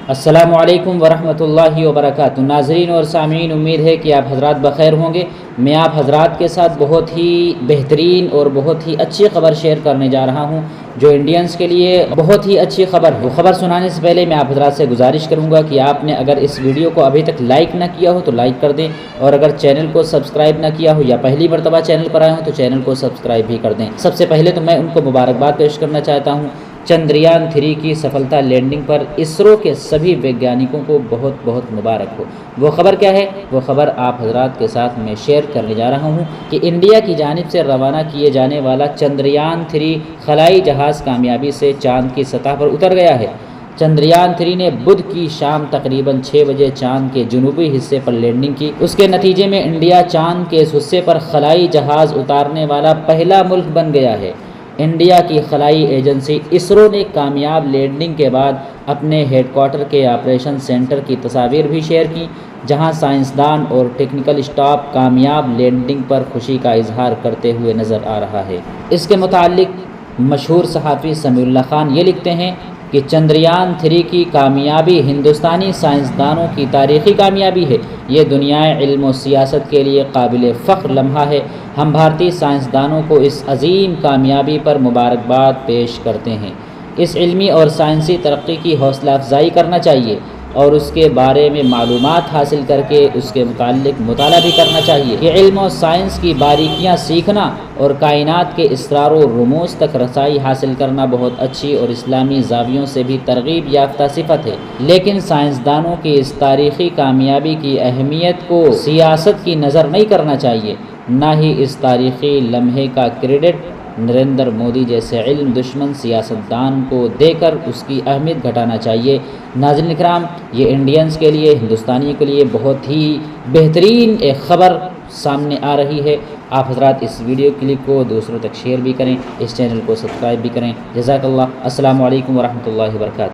السلام علیکم ورحمۃ اللہ وبرکاتہ۔ ناظرین اور سامعین، امید ہے کہ آپ حضرات بخیر ہوں گے۔ میں آپ حضرات کے ساتھ بہت ہی بہترین اور بہت ہی اچھی خبر شیئر کرنے جا رہا ہوں، جو انڈینز کے لیے بہت ہی اچھی خبر ہے۔ وہ خبر سنانے سے پہلے میں آپ حضرات سے گزارش کروں گا کہ آپ نے اگر اس ویڈیو کو ابھی تک لائک نہ کیا ہو تو لائک کر دیں، اور اگر چینل کو سبسکرائب نہ کیا ہو یا پہلی مرتبہ چینل پر آئے ہوں تو چینل کو سبسکرائب بھی کر دیں۔ سب سے پہلے تو میں ان کو مبارکباد پیش کرنا چاہتا ہوں۔ چندریان 3 کی سفلتا لینڈنگ پر اسرو کے سبھی ویگیانکوں کو بہت بہت مبارک ہو۔ وہ خبر کیا ہے؟ وہ خبر آپ حضرات کے ساتھ میں شیئر کرنے جا رہا ہوں کہ انڈیا کی جانب سے روانہ کیے جانے والا چندریان 3 خلائی جہاز کامیابی سے چاند کی سطح پر اتر گیا ہے۔ چندریان 3 نے بدھ کی شام تقریباً 6 بجے چاند کے جنوبی حصے پر لینڈنگ کی۔ اس کے نتیجے میں انڈیا چاند کے اس حصے پر خلائی جہاز اتارنے والا پہلا ملک بن گیا ہے۔ انڈیا کی خلائی ایجنسی اسرو نے کامیاب لینڈنگ کے بعد اپنے ہیڈ کوارٹر کے آپریشن سینٹر کی تصاویر بھی شیئر کی، جہاں سائنسدان اور ٹیکنیکل اسٹاف کامیاب لینڈنگ پر خوشی کا اظہار کرتے ہوئے نظر آ رہا ہے۔ اس کے متعلق مشہور صحافی سمیع اللہ خان یہ لکھتے ہیں کہ چندریان 3 کی کامیابی ہندوستانی سائنسدانوں کی تاریخی کامیابی ہے۔ یہ دنیائے علم و سیاست کے لیے قابل فخر لمحہ ہے۔ ہم بھارتی سائنسدانوں کو اس عظیم کامیابی پر مبارکباد پیش کرتے ہیں۔ اس علمی اور سائنسی ترقی کی حوصلہ افزائی کرنا چاہیے اور اس کے بارے میں معلومات حاصل کر کے اس کے متعلق مطالعہ بھی کرنا چاہیے۔ یہ علم و سائنس کی باریکیاں سیکھنا اور کائنات کے اسرار و رموز تک رسائی حاصل کرنا بہت اچھی اور اسلامی زاویوں سے بھی ترغیب یافتہ صفت ہے، لیکن سائنسدانوں کی اس تاریخی کامیابی کی اہمیت کو سیاست کی نظر نہیں کرنا چاہیے، نہ ہی اس تاریخی لمحے کا کریڈٹ نریندر مودی جیسے علم دشمن سیاستدان کو دے کر اس کی اہمیت گھٹانا چاہیے۔ ناظرین اکرام، یہ انڈینز کے لیے، ہندوستانیوں کے لیے بہت ہی بہترین ایک خبر سامنے آ رہی ہے۔ آپ حضرات اس ویڈیو کلپ کو دوسروں تک شیئر بھی کریں، اس چینل کو سبسکرائب بھی کریں۔ جزاک اللہ۔ السلام علیکم ورحمۃ اللہ وبرکاتہ۔